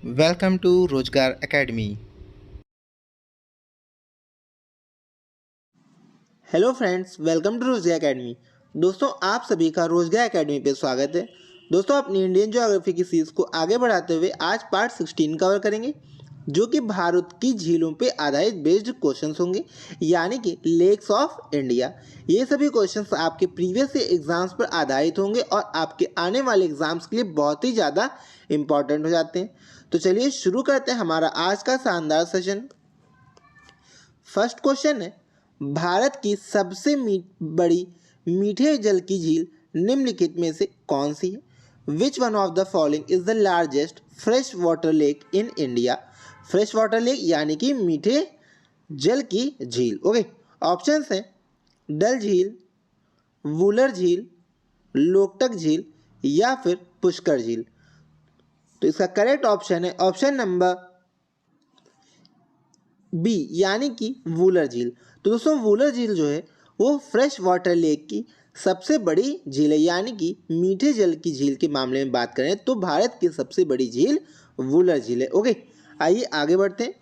Welcome to Rozgar Academy. Hello friends, welcome to Rozgar Academy. दोस्तों, आप सभी का रोजगार एकेडमी पे स्वागत है। दोस्तों, अपनी इंडियन ज्योग्राफी की सीरीज को आगे बढ़ाते हुए आज पार्ट 16 कवर करेंगे, जो कि भारत की झीलों पे आधारित बेस्ड क्वेश्चंस होंगे, यानी कि लेक्स ऑफ इंडिया। ये सभी क्वेश्चंस आपके प्रीवियस एग्जाम्स पर आधारित होंगे और आपके आने वाले एग्जाम्स के लिए बहुत ही ज़्यादा इंपॉर्टेंट हो जाते हैं। तो चलिए शुरू करते हैं हमारा आज का शानदार सेशन। फर्स्ट क्वेश्चन है, भारत की सबसे बड़ी मीठे जल की झील निम्नलिखित में से कौन सी है? Which one of the following is the largest fresh water lake in India? Fresh water lake यानी कि मीठे जल की झील। ओके, ऑप्शंस हैं डल झील, वुलर झील, लोकटक झील या फिर पुष्कर झील। तो इसका करेक्ट ऑप्शन है ऑप्शन नंबर बी, यानी कि वुलर झील। तो दोस्तों, वुलर झील जो है वो फ्रेश वाटर लेक की सबसे बड़ी झील है, यानी कि मीठे जल की झील के मामले में बात करें तो भारत की सबसे बड़ी झील वुलर झील है। ओके, आइए आगे बढ़ते हैं।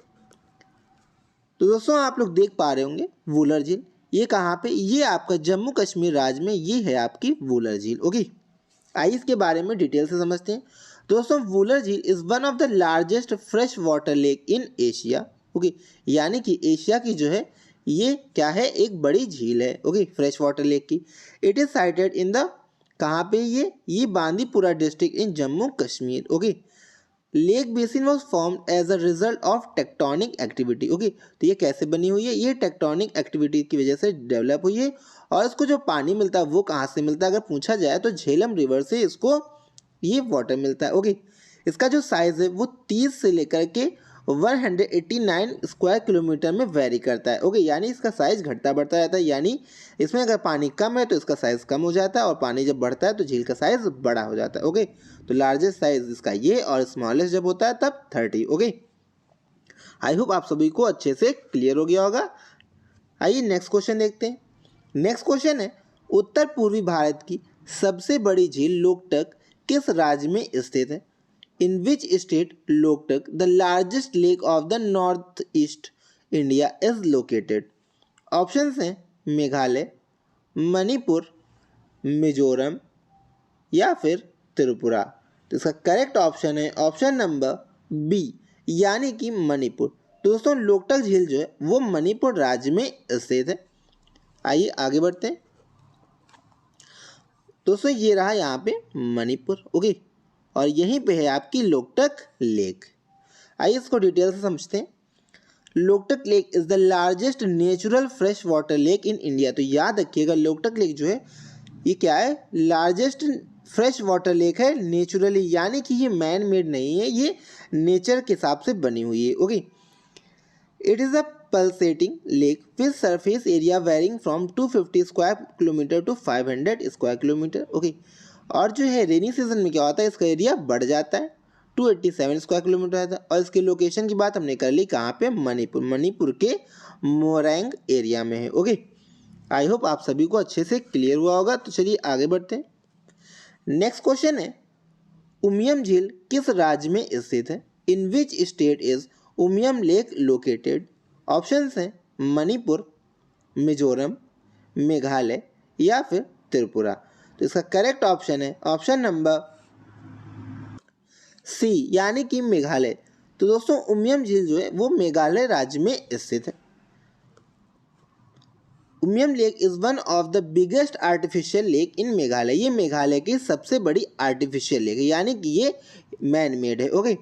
तो दोस्तों, आप लोग देख पा रहे होंगे वुलर झील, ये कहाँ पे? ये आपका जम्मू कश्मीर राज्य में ये है आपकी वुलर झील। ओके, आइए इसके बारे में डिटेल से समझते हैं। दोस्तों, वुलर झील is one of the largest fresh water lake in Asia. Okay, यानी कि एशिया की जो है ये क्या है, एक बड़ी झील है। ओके, फ्रेश वाटर लेक की। It is sited in the, कहाँ पे ये Bandipora district in Jammu Kashmir. Okay, lake basin was formed as a result of tectonic activity. Okay, तो ये कैसे बनी हुई है? ये टेक्टोनिक एक्टिविटी की वजह से डेवलप हुई है। और इसको जो पानी मिलता है वो कहाँ से मिलता है अगर पूछा जाए तो झेलम रिवर से इसको ये वाटर मिलता है। ओके, इसका जो साइज है वो 30 से लेकर के 189 स्क्वायर किलोमीटर में वेरी करता है। ओके, यानी इसका साइज घटता बढ़ता रहता है, यानी इसमें अगर पानी कम है तो इसका साइज कम हो जाता है और पानी जब बढ़ता है तो झील का साइज बड़ा हो जाता है। ओके, तो लार्जेस्ट साइज इसका ये और स्मॉलेस्ट जब होता है तब 30। ओके, आई होप आप सभी को अच्छे से क्लियर हो गया होगा। आइए नेक्स्ट क्वेश्चन देखते हैं। नेक्स्ट क्वेश्चन है, उत्तर पूर्वी भारत की सबसे बड़ी झील लोकटक किस राज्य में स्थित है? In which state Loktak the largest lake of the North East India is located? Options हैं मेघालय, मणिपुर, मिजोरम या फिर त्रिपुरा। तो इसका करेक्ट ऑप्शन है ऑप्शन नंबर बी, यानी कि मणिपुर। तो दोस्तों, लोकटक झील जो है वो मणिपुर राज्य में स्थित है। आइए आगे बढ़ते हैं। दोस्तों, ये रहा यहाँ पे मणिपुर। ओके, और यहीं पे है आपकी लोकटक लेक। आइए इसको डिटेल से समझते हैं। Loktak lake is the largest natural fresh water lake in India. तो याद रखिएगा, लोकटक लेक जो है ये क्या है? लार्जेस्ट फ्रेश वाटर लेक है नेचुरली, यानी कि ये मैन मेड नहीं है, ये नेचर के हिसाब से बनी हुई है। Okay, it is a pulsating lake with surface area varying from 250 square kilometre to 500 square kilometre. Okay, और जो है रेनी सीजन में क्या होता है, इसका एरिया बढ़ जाता है, 287 स्क्वायर किलोमीटर रहता है। और इसकी लोकेशन की बात हमने कर ली, कहाँ पे? मणिपुर। मणिपुर के मोरैंग एरिया में है। ओके, आई होप आप सभी को अच्छे से क्लियर हुआ होगा। तो चलिए आगे बढ़ते हैं। नेक्स्ट क्वेश्चन है, उमियम झील किस राज्य में स्थित है? In which state is Umiam lake located? Options हैं मणिपुर, मिजोरम, मेघालय या फिर त्रिपुरा। तो इसका करेक्ट ऑप्शन है ऑप्शन नंबर सी, यानी कि मेघालय। तो दोस्तों, उमियम झील जो है वो मेघालय राज्य में स्थित है। Umiam lake is one of the biggest artificial lake in Meghalaya. ये मेघालय की सबसे बड़ी आर्टिफिशियल लेक है, यानी कि ये मैन मेड है। ओके,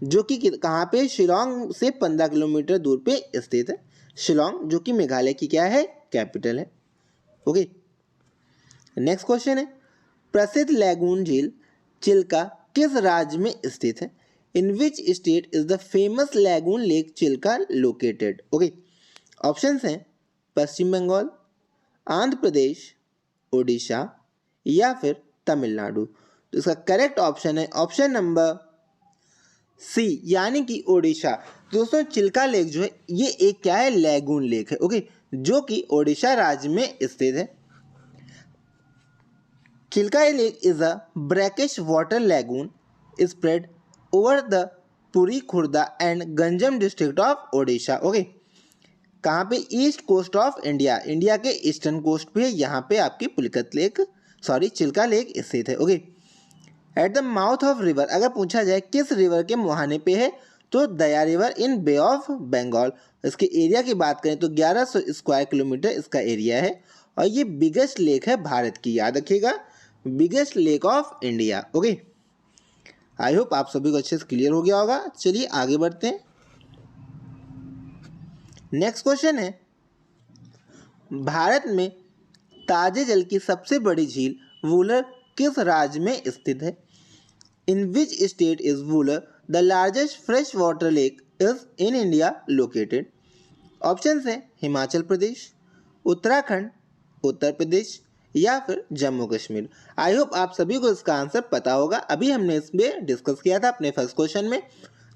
जो कि कहाँ पे? शिलोंग से 15 किलोमीटर दूर पे स्थित है। शिलोंग जो कि मेघालय की क्या है? कैपिटल है। ओके, नेक्स्ट क्वेश्चन है, प्रसिद्ध लैगून झील चिल्का किस राज्य में स्थित है? In which state is the famous lagoon lake Chilka located? Okay, options हैं पश्चिम बंगाल, आंध्र प्रदेश, उड़ीसा या फिर तमिलनाडु। तो इसका करेक्ट ऑप्शन है ऑप्शन नंबर सी, यानी कि ओडिशा। दोस्तों, चिल्का लेक जो है ये एक क्या है? लैगून लेक है। ओके, जो कि ओडिशा राज्य में स्थित है। Chilka lake is a brackish water lagoon spread over the Puri, Khurda and Ganjam district of Odisha. Okay, कहाँ पे? East coast of India, India के ईस्टर्न कोस्ट पे यहाँ पे आपकी पुलिकत लेक चिल्का लेक स्थित है। Okay, at the mouth of river, अगर पूछा जाए किस रिवर के मुहाने पे है, तो Daya river in Bay of Bengal. इसके एरिया की बात करें तो 1100 स्क्वायर किलोमीटर इसका एरिया है और ये बिगेस्ट लेक है भारत की, याद रखिएगा, biggest lake of India. Okay, I hope आप सभी को अच्छे से क्लियर हो गया होगा। चलिए आगे बढ़ते हैं। नेक्स्ट क्वेश्चन है, भारत में ताजे जल की सबसे बड़ी झील वुलर किस राज्य में स्थित है? In which state is Wular the largest fresh water lake is in India located? Option है हिमाचल प्रदेश, उत्तराखंड, उत्तर प्रदेश या फिर जम्मू कश्मीर। आई होप आप सभी को इसका आंसर पता होगा, अभी हमने इसमें डिस्कस किया था अपने फर्स्ट क्वेश्चन में।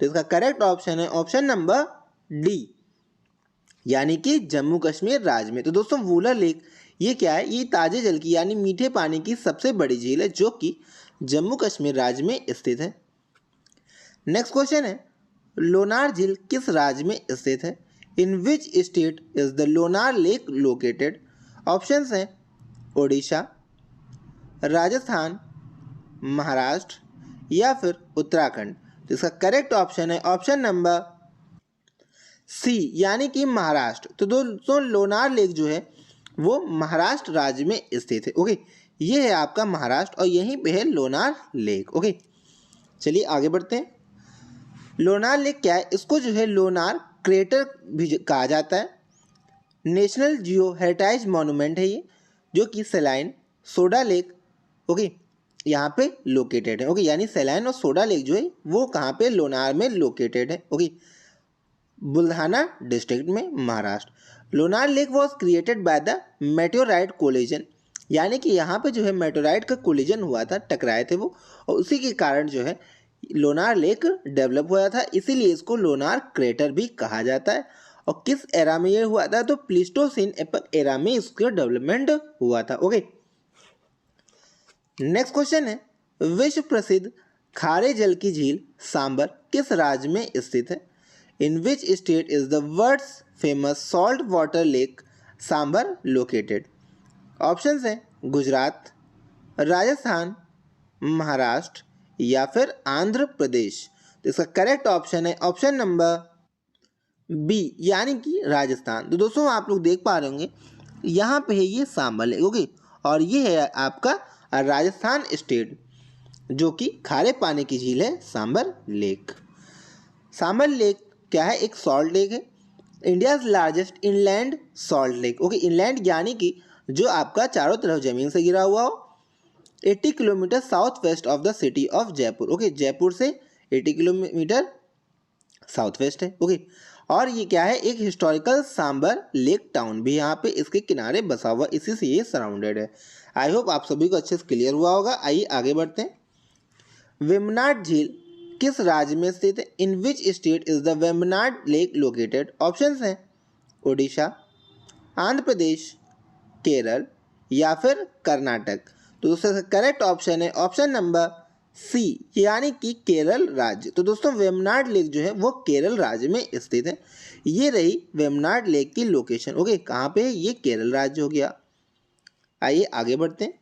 तो इसका करेक्ट ऑप्शन है ऑप्शन नंबर डी, यानी कि जम्मू कश्मीर राज्य में। तो दोस्तों वुलर लेक ये क्या है? ये ताजे जल की यानी मीठे पानी की सबसे बड़ी झील है जो कि जम्मू कश्मीर राज्य में स्थित है। नेक्स्ट क्वेश्चन है, लोनार झील किस राज्य में स्थित है? In which state is the Lonar lake located? Options हैं ओडिशा, राजस्थान, महाराष्ट्र या फिर उत्तराखंड। तो इसका करेक्ट ऑप्शन है ऑप्शन नंबर सी, यानी कि महाराष्ट्र। तो दोस्तों लोनार लेक जो है वो महाराष्ट्र राज्य में स्थित है। ओके, ये है आपका महाराष्ट्र और यहीं पे है लोनार लेक। ओके, चलिए आगे बढ़ते हैं। लोनार लेक क्या है? इसको जो है लोनार क्रेटर भी कहा जाता है। नेशनल जियो हेरिटेज मॉन्यूमेंट है ये, जो कि सेलाइन सोडा लेक ओके यहाँ पे लोकेटेड है। ओके, यानी सेलाइन और सोडा लेक जो है वो कहाँ पे? लोनार में लोकेटेड है। ओके, बुल्ढाना डिस्ट्रिक्ट में, Maharashtra. Lonar lake was created by the meteorite collision, यानी कि यहाँ पे जो है मेटेओराइट का कोलिजन हुआ था, टकराए थे वो, और उसी के कारण जो है लोनार लेक डेवलप हुआ था, इसीलिए इसको लोनार क्रेटर भी कहा जाता है। और किस एरा में ये हुआ था? तो प्लीस्टोसिन एरा में इसका डेवलपमेंट हुआ था। ओके, नेक्स्ट क्वेश्चन है, विश्व प्रसिद्ध खारे जल की झील सांबर किस राज्य में स्थित है? In which state is the world's famous salt water lake Sambhar located? Options हैं गुजरात, राजस्थान, महाराष्ट्र या फिर आंध्र प्रदेश। तो इसका करेक्ट ऑप्शन है ऑप्शन नंबर बी, यानी कि राजस्थान। तो दोस्तों आप लोग देख पा रहे होंगे यहाँ पे है ये सांबर लेक। ओके, और ये है आपका राजस्थान स्टेट जो कि खारे पानी की झील है सांबर लेक। सांबर लेक क्या है? एक सॉल्ट लेक है, India's largest inland salt lake. Okay, inland यानी कि जो आपका चारों तरफ जमीन से गिरा हुआ हो, 80 kilometre south west of the city of Jaipur. Okay, Jaipur से 80 किलोमीटर साउथ वेस्ट है। ओके, और ये क्या है? एक हिस्टोरिकल सांबर लेक टाउन भी यहाँ पे इसके किनारे बसा हुआ, इसी से ये सराउंडेड है। आई होप आप सभी को अच्छे से क्लियर हुआ होगा। आइए आगे बढ़ते हैं। वेम्बनाड झील किस राज्य में स्थित है? In which state is the Vembanad lake located? Options हैं ओडिशा, आंध्र प्रदेश, केरल या फिर कर्नाटक। तो दोस्तों करेक्ट ऑप्शन है ऑप्शन नंबर सी, यानी कि केरल राज्य। तो दोस्तों वेम्बनाड लेक जो है वो केरल राज्य में स्थित है। ये रही वेम्बनाड लेक की लोकेशन। ओके, कहाँ पे है? ये केरल राज्य हो गया। आइए आगे बढ़ते हैं।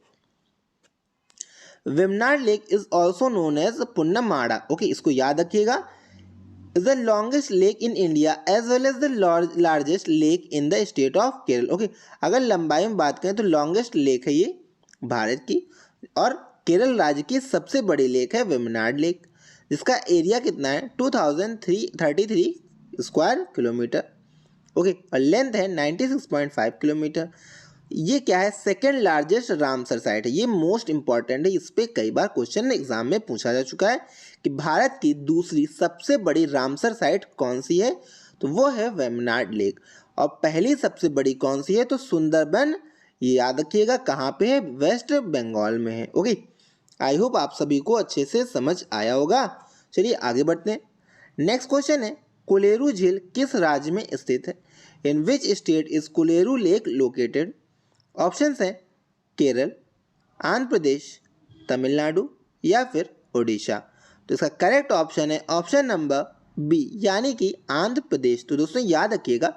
Vembanad lake is also known as Punnamada. Okay, इसको याद रखिएगा, is the longest lake in India as well as the largest lake in the state of Kerala. Okay, अगर लंबाई में बात करें तो लॉन्गेस्ट लेक है ये भारत की, और केरल राज्य की सबसे बड़ी लेक है वेम्बनाड लेक, जिसका एरिया कितना है? 2033 स्क्वायर किलोमीटर। ओके, और लेंथ है 96.5 किलोमीटर। ये क्या है? सेकेंड लार्जेस्ट रामसर साइट है। ये मोस्ट इंपॉर्टेंट है, इस पे कई बार क्वेश्चन एग्जाम में पूछा जा चुका है कि भारत की दूसरी सबसे बड़ी रामसर साइट कौन सी है? तो वो है वेम्बनाड लेक। और पहली सबसे बड़ी कौन सी है? तो सुंदरबन, ये याद रखिएगा, कहाँ पे है? वेस्ट बंगाल में है। ओके, आई होप आप सभी को अच्छे से समझ आया होगा। चलिए आगे बढ़ते हैं। नेक्स्ट क्वेश्चन है, कोलेरू झील किस राज्य में स्थित है? In which state is Kolleru lake located? Options हैं केरल, आंध्र प्रदेश, तमिलनाडु या फिर ओडिशा। तो इसका करेक्ट ऑप्शन है ऑप्शन नंबर बी यानी कि आंध्र प्रदेश। तो दोस्तों याद रखिएगा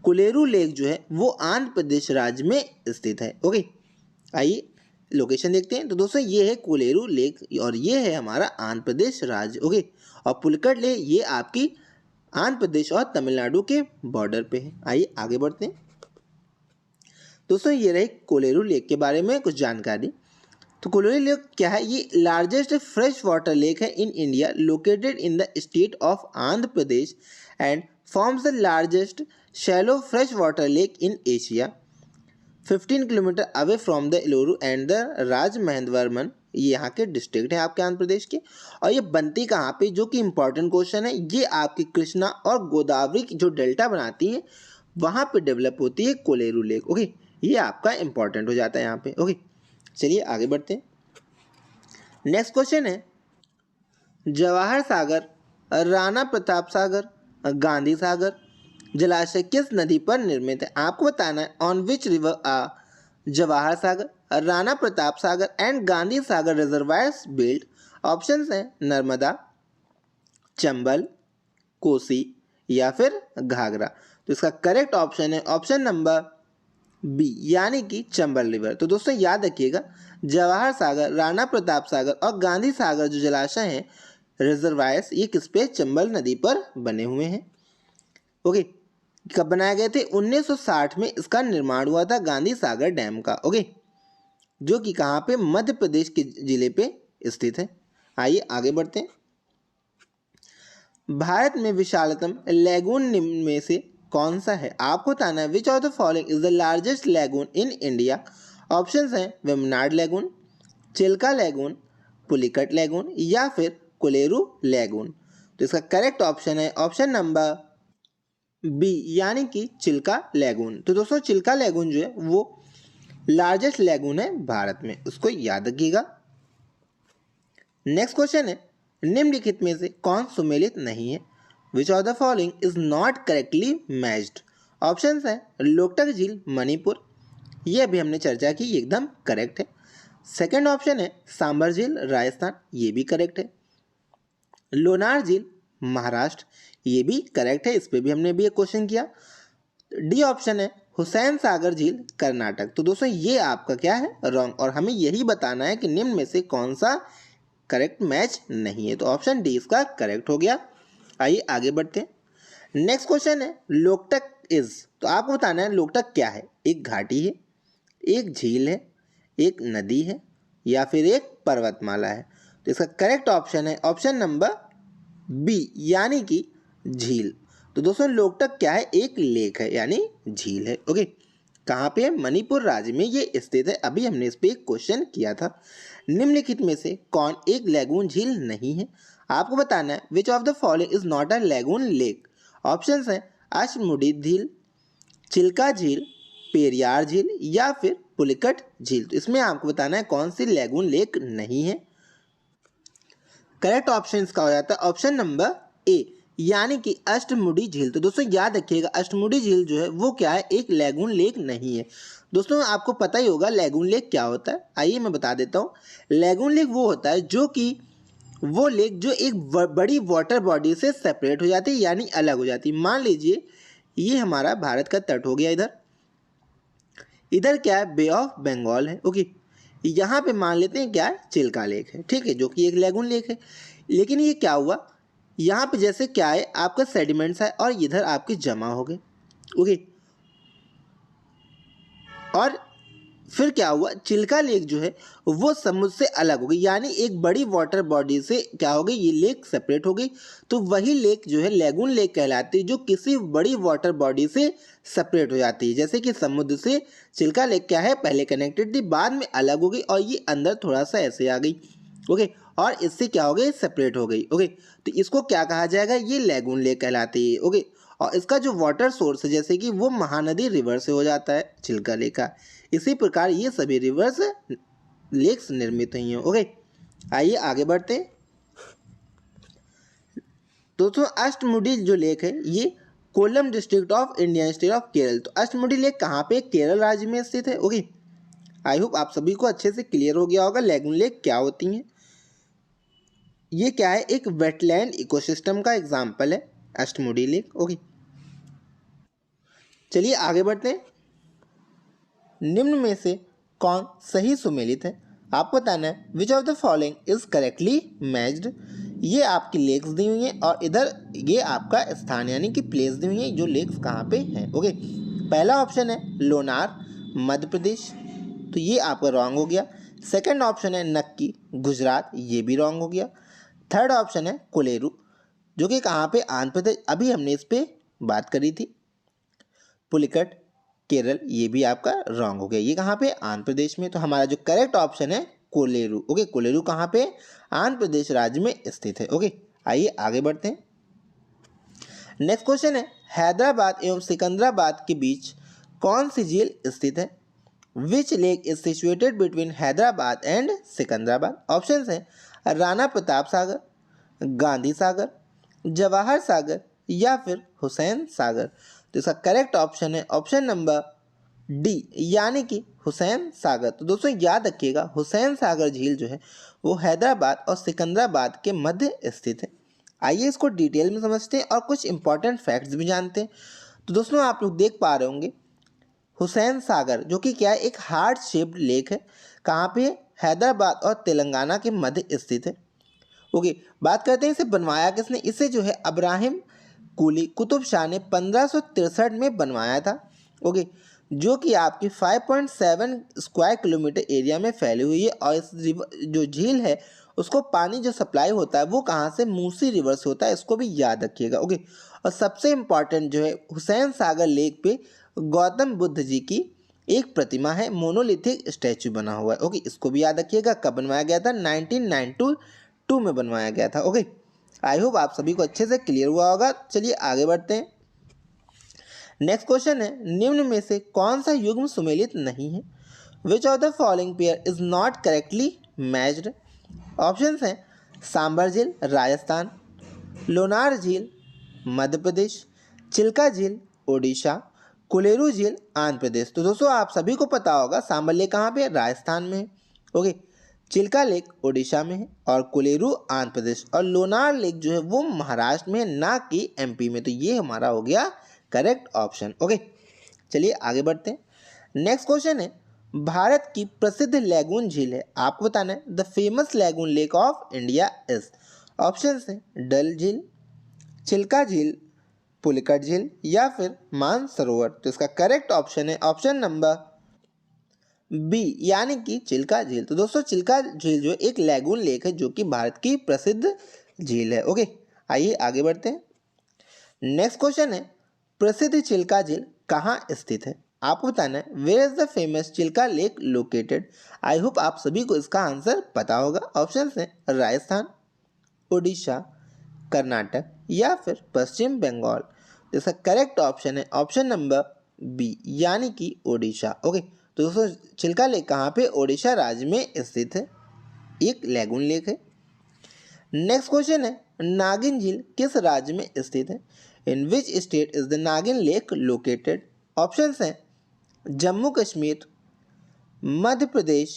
कोलेरू लेक जो है वो आंध्र प्रदेश राज्य में स्थित है। ओके, आइए लोकेशन देखते हैं। तो दोस्तों ये है कोलेरू लेक और ये है हमारा आंध्र प्रदेश राज्य। ओके, और पुलिकट लेक ये आपकी आंध्र प्रदेश और तमिलनाडु के बॉर्डर पे है। आइए आगे बढ़ते हैं। दोस्तों ये रही कोलेरू लेक के बारे में कुछ जानकारी। तो कोलेरू लेक क्या है? ये लार्जेस्ट फ्रेश वाटर लेक है in India, located in the state of Andhra Pradesh and forms the largest shallow fresh water lake in Asia, 15 kilometre away from the Eluru and the Rajamahendravarman. ये यहाँ के डिस्ट्रिक्ट है आपके आंध्र प्रदेश के। और ये बनती कहाँ पे, जो कि इंपॉर्टेंट क्वेश्चन है, ये आपकी कृष्णा और गोदावरी की जो डेल्टा बनाती है वहाँ पे डेवलप होती है कोलेरू लेक। ओके, ये आपका इंपॉर्टेंट हो जाता है यहाँ पे। ओके, चलिए आगे बढ़ते हैं। नेक्स्ट क्वेश्चन है जवाहर सागर, राणा प्रताप सागर, गांधी सागर जलाशय किस नदी पर निर्मित है? आपको बताना है on which river are Jawahar Sagar, Rana Pratap Sagar and Gandhi Sagar reservoirs build. Options हैं नर्मदा, चंबल, कोसी या फिर घाघरा। तो इसका करेक्ट ऑप्शन है ऑप्शन नंबर बी यानी कि चंबल रिवर। तो दोस्तों याद रखिएगा जवाहर सागर, राणा प्रताप सागर और गांधी सागर जो जलाशय हैं रिजर्वायर्स, ये किस पे? चंबल नदी पर बने हुए हैं। ओके, कब बनाए गए थे? 1960 में इसका निर्माण हुआ था गांधी सागर डैम का। ओके, जो कि कहाँ पे? मध्य प्रदेश के जिले पे स्थित है। आइए आगे बढ़ते हैं। भारत में विशालतम लैगून निम्न में से कौन सा है? आपको बताना है which of the following is the largest lagoon in India. Options हैं Vembanad lagoon, Chilka lagoon, Pulicat lagoon या फिर कोलेरू लैगून। तो इसका करेक्ट ऑप्शन है ऑप्शन नंबर बी यानी कि चिल्का लैगून। तो दोस्तों चिल्का लैगून जो है वो लार्जेस्ट लैगून है भारत में, उसको याद रखिएगा। नेक्स्ट क्वेश्चन है निम्नलिखित में से कौन सुमेलित नहीं है? Which of the following is not correctly matched. Options हैं लोकटक झील मणिपुर, ये अभी हमने चर्चा की, एकदम करेक्ट है। सेकंड ऑप्शन है सांबर झील राजस्थान, ये भी करेक्ट है। लोनार झील महाराष्ट्र, ये भी करेक्ट है, इस पर भी हमने भी एक क्वेश्चन किया। डी ऑप्शन है हुसैन सागर झील कर्नाटक। तो दोस्तों ये आपका क्या है? रॉन्ग। और हमें यही बताना है कि निम्न में से कौन सा करेक्ट मैच नहीं है। तो ऑप्शन डी इसका करेक्ट हो गया। आइए आगे बढ़ते हैं। नेक्स्ट क्वेश्चन है लोकटक इज। तो आपको बताना है लोकटक क्या है? एक घाटी है, एक झील है, एक नदी है या फिर एक पर्वतमाला है। तो इसका करेक्ट ऑप्शन है ऑप्शन नंबर बी यानी कि झील। तो दोस्तों लोकटक क्या है? एक लेक है यानी झील है। ओके, कहाँ पे है? मणिपुर राज्य में ये स्थित है। अभी हमने इस पे एक क्वेश्चन किया था। निम्नलिखित में से कौन एक लैगून झील नहीं है? आपको बताना है which of the following is not a lagoon lake. Options हैं अष्टमुडी झील, चिल्का झील, पेरियार झील या फिर पुलिकट झील। तो इसमें आपको बताना है कौन सी लैगून लेक नहीं है। करेक्ट ऑप्शन इसका हो जाता है ऑप्शन नंबर ए यानी कि अष्टमुडी झील। तो दोस्तों याद रखिएगा अष्टमुडी झील जो है वो क्या है? एक लैगून लेक नहीं है। दोस्तों आपको पता ही होगा लैगून लेक क्या होता है, आइए मैं बता देता हूँ। लैगून लेक वो होता है जो कि वो लेक जो एक बड़ी वाटर बॉडी से सेपरेट हो जाती है यानी अलग हो जाती है। मान लीजिए ये हमारा भारत का तट हो गया, इधर इधर क्या है? बे ऑफ बंगाल है। ओके, यहाँ पे मान लेते हैं क्या है? चिल्का लेक है, ठीक है, जो कि एक लैगून लेक है। लेकिन ये क्या हुआ, यहाँ पे जैसे क्या है आपका सेडिमेंट्स है और इधर आपके जमा हो गए। ओके, और फिर क्या हुआ? चिल्का लेक जो है वो समुद्र से अलग हो गई यानी एक बड़ी वाटर बॉडी से क्या हो गई? ये लेक सेपरेट हो गई। तो वही लेक जो है लैगून लेक कहलाती है जो किसी बड़ी वाटर बॉडी से सेपरेट हो जाती है। जैसे कि समुद्र से चिल्का लेक क्या है? पहले कनेक्टेड थी, बाद में अलग हो गई और ये अंदर थोड़ा सा ऐसे आ गई। ओके, और इससे क्या हो गई? सेपरेट हो गई। ओके, तो इसको क्या कहा जाएगा? ये लैगून लेक कहलाती है। ओके, और इसका जो वाटर सोर्स है जैसे कि वो महानदी रिवर से हो जाता है चिल्का लेक का। इसी प्रकार ये सभी रिवर्स लेक्स निर्मित हुई हैं। ओके, आइए आगे बढ़ते हैं। दोस्तों अष्टमुडी जो लेक है ये Kollam district of Indian state of Kerala. तो अष्टमुडी लेक कहाँ पे? केरल राज्य में स्थित है। ओके, आई होप आप सभी को अच्छे से क्लियर हो गया होगा लैगून लेक क्या होती हैं। ये क्या है, एक वेटलैंड इकोसिस्टम का एग्जाम्पल है अष्टमुडी लेक। ओके, चलिए आगे बढ़ते हैं। निम्न में से कौन सही सुमेलित है? आपको बताना है which of the following is correctly matched. ये आपकी लेक्स दी हुई हैं और इधर ये आपका स्थान यानी कि प्लेस दी हुई है, जो लेक्स कहाँ पे हैं। ओके, पहला ऑप्शन है लोनार मध्य प्रदेश, तो ये आपका रॉन्ग हो गया। सेकंड ऑप्शन है नक्की गुजरात, ये भी रॉन्ग हो गया। थर्ड ऑप्शन है कोलेरू, जो कि कहाँ पे, आंध्र प्रदेश, अभी हमने इस पे बात करी थी। पुलिकट केरल, ये भी आपका रॉन्ग हो गया, ये कहाँ पे, आंध्र प्रदेश में। तो हमारा जो करेक्ट ऑप्शन है कोलेरू। ओके, कोलेरू कहाँ पे, आंध्र प्रदेश राज्य में स्थित है। ओके, आइए आगे बढ़ते हैं। नेक्स्ट क्वेश्चन है हैदराबाद एवं सिकंदराबाद के बीच कौन सी झील स्थित है? Which lake is situated between Hyderabad and Secunderabad? Options हैं राणा प्रताप सागर, गांधी सागर, जवाहर सागर या फिर हुसैन सागर। तो इसका करेक्ट ऑप्शन है ऑप्शन नंबर डी, यानी कि हुसैन सागर। तो दोस्तों याद रखिएगा, हुसैन सागर झील जो है वो हैदराबाद और सिकंदराबाद के मध्य स्थित है। आइए इसको डिटेल में समझते हैं और कुछ इंपॉर्टेंट फैक्ट्स भी जानते हैं। तो दोस्तों आप लोग देख पा रहे होंगे हुसैन सागर जो कि क्या है, एक हार्ट शेप्ड लेक है। कहाँ पे? हैदराबाद और तेलंगाना के मध्य स्थित है। ओके, बात करते हैं इसे बनवाया किसने। इसे जो है अब्राहिम कुली कुतुब शाह ने 1563 में बनवाया था। ओके, जो कि आपकी 5.7 स्क्वायर किलोमीटर एरिया में फैली हुई है। और इस जो झील है उसको पानी जो सप्लाई होता है वो कहाँ से, मूसी रिवर से होता है, इसको भी याद रखिएगा। ओके, और सबसे इम्पॉर्टेंट जो है हुसैन सागर लेक पे गौतम बुद्ध जी की एक प्रतिमा है, मोनोलिथिक स्टैचू बना हुआ है। ओके, इसको भी याद रखिएगा। कब बनवाया गया था? 1992 में बनवाया गया था। ओके, आई होप आप सभी को अच्छे से क्लियर हुआ होगा। चलिए आगे बढ़ते हैं। नेक्स्ट क्वेश्चन है निम्न में से कौन सा युग्म सुमेलित नहीं है? Which of the following pair is not correctly matched? Options हैं सांबर झील राजस्थान, लोनार झील मध्य प्रदेश, चिल्का झील ओडिशा, कोलेरू झील आंध्र प्रदेश। तो दोस्तों आप सभी को पता होगा सांबर लेक कहाँ पे है, राजस्थान में है। ओके, चिल्का लेक ओडिशा में है और कोलेरू आंध्र प्रदेश, और लोनार लेक जो है वो महाराष्ट्र में है, ना कि एमपी में। तो ये हमारा हो गया करेक्ट ऑप्शन। ओके, चलिए आगे बढ़ते हैं। नेक्स्ट क्वेश्चन है भारत की प्रसिद्ध लैगून झील है, आपको बताना है the famous lagoon lake of India is. Option है डल झील, चिल्का झील, पुलिकट झील या फिर मानसरोवर। तो इसका करेक्ट ऑप्शन है ऑप्शन नंबर बी, यानी कि चिल्का झील। तो दोस्तों चिल्का झील जो एक लैगून लेक है जो कि भारत की प्रसिद्ध झील है। ओके, आइए आगे बढ़ते हैं। नेक्स्ट क्वेश्चन है प्रसिद्ध चिल्का झील कहाँ स्थित है? आपको बताना है where is the famous Chilka lake located. I hope आप सभी को इसका आंसर पता होगा। ऑप्शन है राजस्थान, उड़ीसा, कर्नाटक या फिर पश्चिम बंगाल। इसका करेक्ट ऑप्शन है ऑप्शन नंबर बी, यानी कि ओडिशा। ओके, तो दोस्तों चिल्का लेक कहाँ पे, ओडिशा राज्य में स्थित है, एक लैगून लेक है। नेक्स्ट क्वेश्चन है नागिन झील किस राज्य में स्थित है? In which state is the नागिन लेक लोकेटेड? ऑप्शंस हैं जम्मू कश्मीर, मध्य प्रदेश,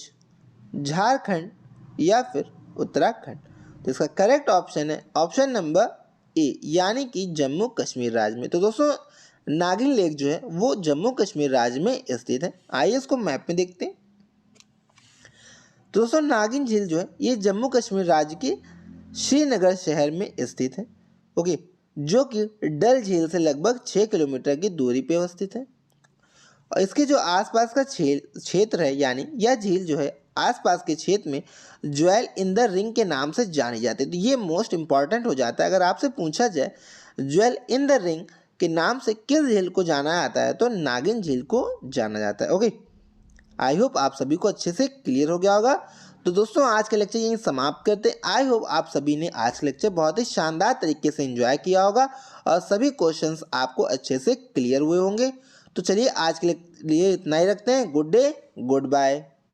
झारखंड या फिर उत्तराखंड। तो इसका करेक्ट ऑप्शन है ऑप्शन नंबर ए, यानी कि जम्मू कश्मीर राज्य में। तो दोस्तों नागिन लेक जो है वो जम्मू कश्मीर राज्य में स्थित है। आइए इसको मैप में देखते हैं। तो दोस्तों नागिन झील जो है ये जम्मू कश्मीर राज्य के श्रीनगर शहर में स्थित है। ओके, जो कि डल झील से लगभग 6 किलोमीटर की दूरी पे अवस्थित है। और इसके जो आसपास का क्षेत्र है, यानी यह झील जो है आसपास के क्षेत्र में ज्वेल इन द रिंग के नाम से जानी जाती है। तो ये मोस्ट इंपॉर्टेंट हो जाता है। अगर आपसे पूछा जाए ज्वेल इन द रिंग के नाम से किस झील को जाना जाता है, तो नागिन झील को जाना जाता है। ओके, आई होप आप सभी को अच्छे से क्लियर हो गया होगा। तो दोस्तों आज का लेक्चर यहीं समाप्त करते हैं। आई होप आप सभी ने आज का लेक्चर बहुत ही शानदार तरीके से एंजॉय किया होगा और सभी क्वेश्चंस आपको अच्छे से क्लियर हुए होंगे। तो चलिए आज के लिए इतना ही रखते हैं। Good day, good bye.